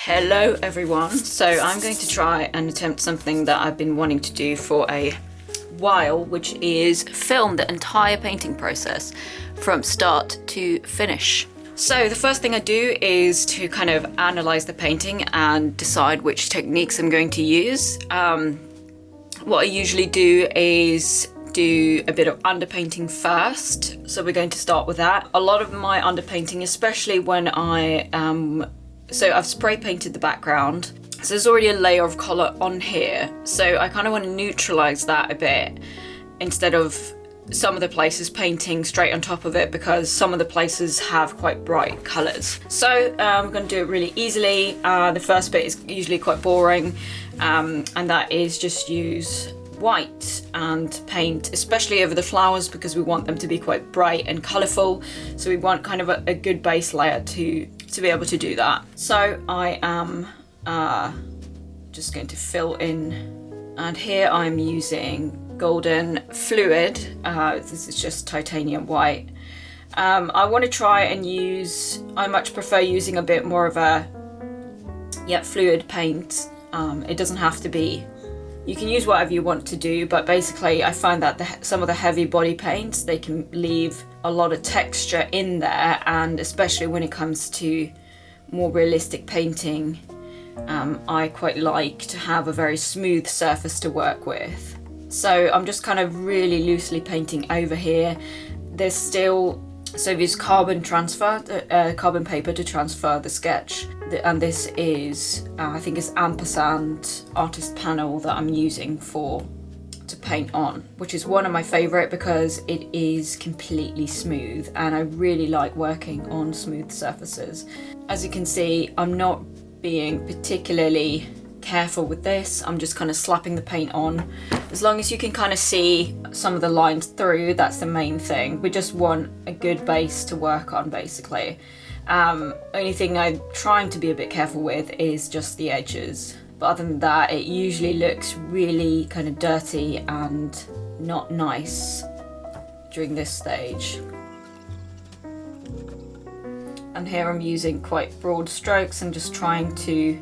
Hello everyone, so I'm going to try and attempt something that I've been wanting to do for a while, which is film the entire painting process from start to finish. So the first thing I do is to kind of analyze the painting and decide which techniques I'm going to use. What I usually do is do a bit of underpainting first, so we're going to start with that. A lot of my underpainting, especially when so I've spray painted the background, so there's already a layer of colour on here, so I kind of want to neutralise that a bit instead of some of the places painting straight on top of it, because some of the places have quite bright colours. So I'm going to do it really easily. The first bit is usually quite boring, and that is just use white and paint, especially over the flowers, because we want them to be quite bright and colourful, so we want kind of a good base layer to be able to do that. So I am just going to fill in, and here I'm using golden fluid. This is just titanium white. I want to try and use, I much prefer using a bit more of a fluid paint. It doesn't have to be, you can use whatever you want to do, but basically I find that some of the heavy body paints, they can leave a lot of texture in there, and especially when it comes to more realistic painting, I quite like to have a very smooth surface to work with. So I'm just kind of really loosely painting over here. There's still, so I've used carbon paper to transfer the sketch, and this is, I think it's ampersand artist panel that I'm using to paint on, which is one of my favourite because it is completely smooth, and I really like working on smooth surfaces. As you can see, I'm not being particularly careful with this. I'm just kind of slapping the paint on. As long as you can kind of see some of the lines through, that's the main thing. We just want a good base to work on, basically. Only thing I'm trying to be a bit careful with is just the edges. But other than that, it usually looks really kind of dirty and not nice during this stage. And here I'm using quite broad strokes and just trying to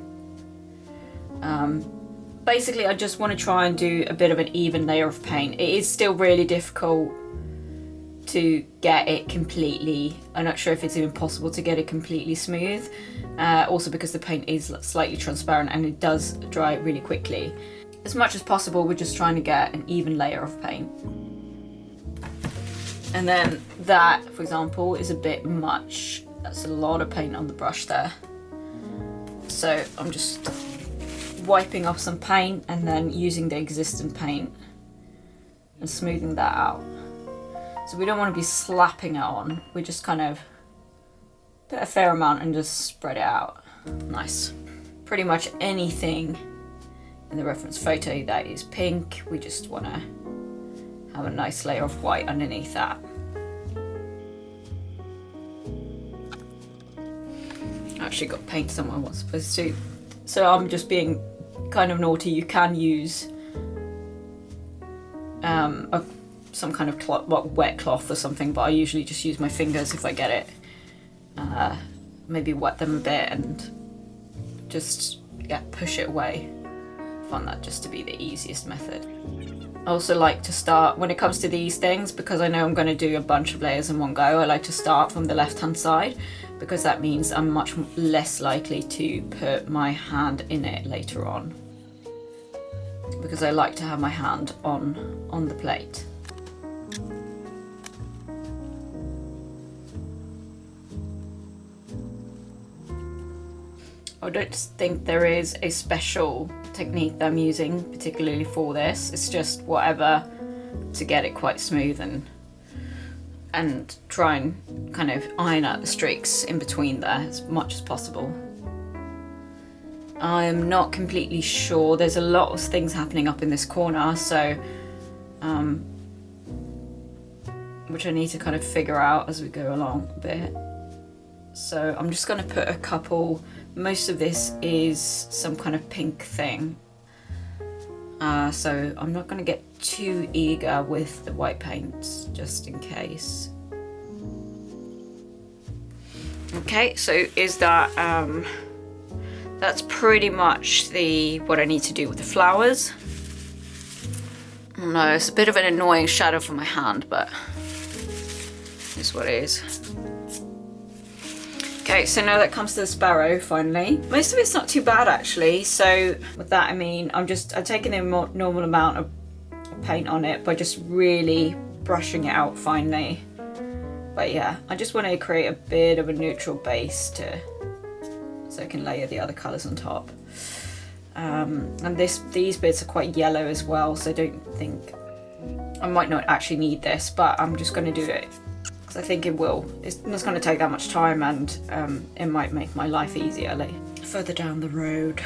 basically I just want to try and do a bit of an even layer of paint. It is still really difficult to get it completely, I'm not sure if it's even possible to get it completely smooth, also because the paint is slightly transparent and it does dry really quickly. As much as possible, we're just trying to get an even layer of paint. And then that, for example, is a bit much. That's a lot of paint on the brush there. So I'm just wiping off some paint and then using the existing paint and smoothing that out. So we don't want to be slapping it on, we just kind of put a fair amount and just spread it out. Nice. Pretty much anything in the reference photo that is pink, we just want to have a nice layer of white underneath that. I actually got paint somewhere I wasn't supposed to. So I'm just being kind of naughty. You can use some kind of wet cloth or something, but I usually just use my fingers if I get it. Maybe wet them a bit and just push it away. I find that just to be the easiest method. I also like to start, when it comes to these things, because I know I'm going to do a bunch of layers in one go, I like to start from the left hand side, because that means I'm much less likely to put my hand in it later on, because I like to have my hand on the plate. I don't think there is a special technique that I'm using particularly for this. It's just whatever to get it quite smooth and try and kind of iron out the streaks in between there as much as possible. I'm not completely sure. There's a lot of things happening up in this corner, so which I need to kind of figure out as we go along a bit. So I'm just going to put a couple. Most of this is some kind of pink thing, so I'm not going to get too eager with the white paints, just in case. Okay, so is that that's pretty much what I need to do with the flowers. Oh no, it's a bit of an annoying shadow for my hand, but it's what it is. Okay, so now that comes to the sparrow finally. Most of it's not too bad actually. So with that I mean I'm taking a more normal amount of paint on it by just really brushing it out finally. But yeah, I just want to create a bit of a neutral base so I can layer the other colours on top. And these bits are quite yellow as well, so I don't think I might not actually need this, but I'm just going to do it because I think it will. It's not going to take that much time, and it might make my life easier further down the road.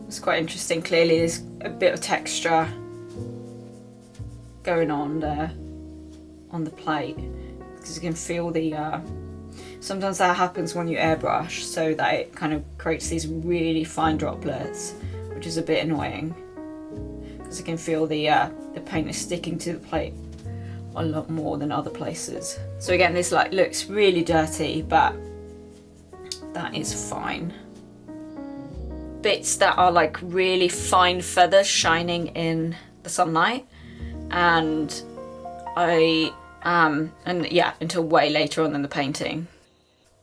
It's quite interesting. Clearly there's a bit of texture going on there on the plate, because you can feel the sometimes that happens when you airbrush, so that it kind of creates these really fine droplets, which is a bit annoying because you can feel the paint is sticking to the plate a lot more than other places. So again, this looks really dirty, but that is fine. Bits that are like really fine feathers shining in the sunlight, and yeah, until way later on in the painting.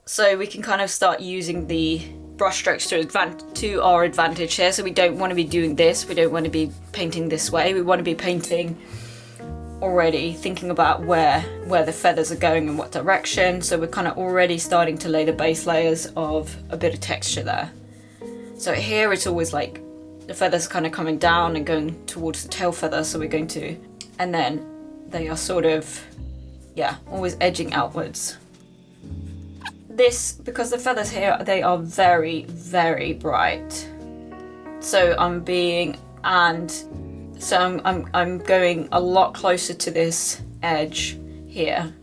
So we can kind of start using the brush strokes to our advantage here. So we don't want to be doing this, we don't want to be painting this way, we want to be painting already thinking about where the feathers are going and what direction. So we're kind of already starting to lay the base layers of a bit of texture there. So here it's always like the feathers are kind of coming down and going towards the tail feather, so we're going to, and then they are sort of, yeah, always edging outwards. This, because the feathers here, they are very, very bright. So I'm going a lot closer to this edge here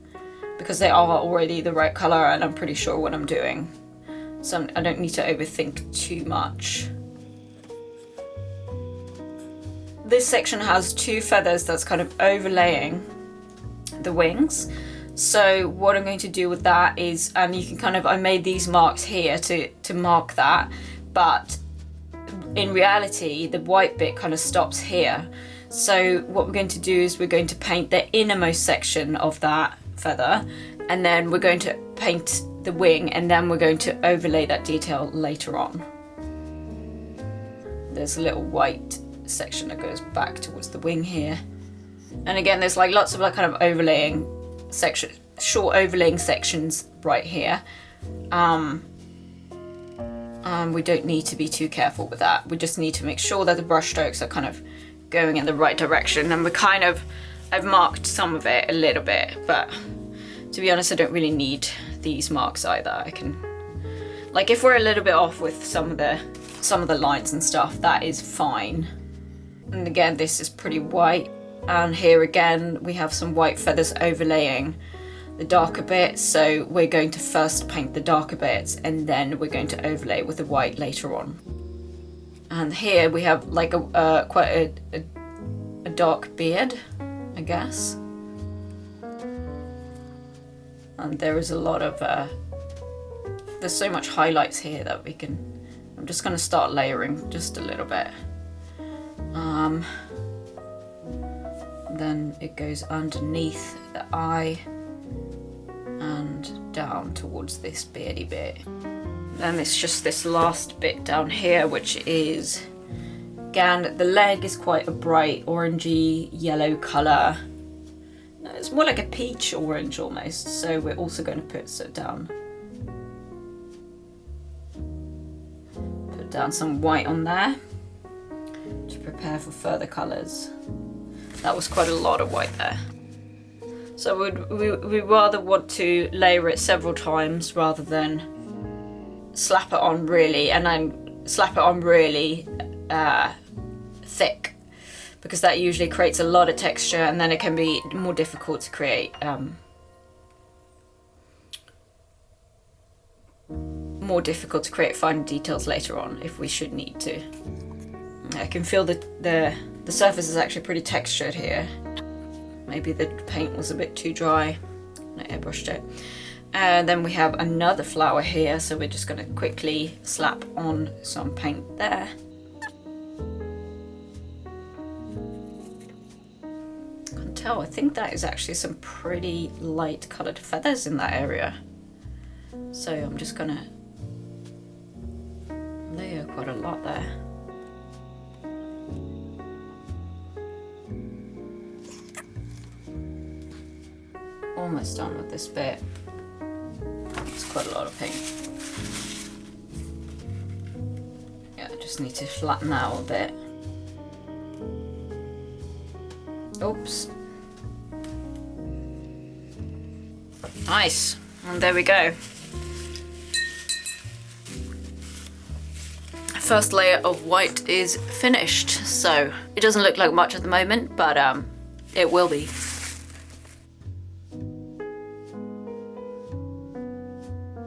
because they are already the right color and I'm pretty sure what I'm doing. So I don't need to overthink too much. This section has two feathers that's kind of overlaying the wings. So what I'm going to do with that is, and you can kind of, I made these marks here to mark that, but in reality the white bit kind of stops here. So what we're going to do is we're going to paint the innermost section of that feather, and then we're going to paint the wing, and then we're going to overlay that detail later on. There's a little white section that goes back towards the wing here, and again there's like lots of like kind of overlaying section, short overlaying sections right here. We don't need to be too careful with that. We just need to make sure that the brush strokes are kind of going in the right direction, and I've marked some of it a little bit, but to be honest I don't really need these marks either. I can, like, if we're a little bit off with some of the lines and stuff, that is fine. And again, this is pretty white, and here again we have some white feathers overlaying the darker bits, so we're going to first paint the darker bits and then we're going to overlay with the white later on. And here we have like quite a dark beard, I guess, and there is a lot of there's so much highlights here that we can, I'm just going to start layering just a little bit. Then it goes underneath the eye and down towards this beardy bit. Then it's just this last bit down here, which is, again, the leg is quite a bright orangey yellow colour. It's more like a peach orange almost, so we're also going to put down some white on there to prepare for further colours. That was quite a lot of white there. So we rather want to layer it several times rather than slap it on really, and then slap it on really thick, because that usually creates a lot of texture, and then it can be more difficult to create fine details later on if we should need to. I can feel that the surface is actually pretty textured here. Maybe the paint was a bit too dry when I airbrushed it. And then we have another flower here, so we're just going to quickly slap on some paint there. I can tell, I think that is actually some pretty light coloured feathers in that area. So I'm just going to layer quite a lot there. Almost done with this bit. It's quite a lot of paint. Yeah, I just need to flatten that out a bit. Oops. Nice. And there we go. First layer of white is finished. So it doesn't look like much at the moment, but it will be.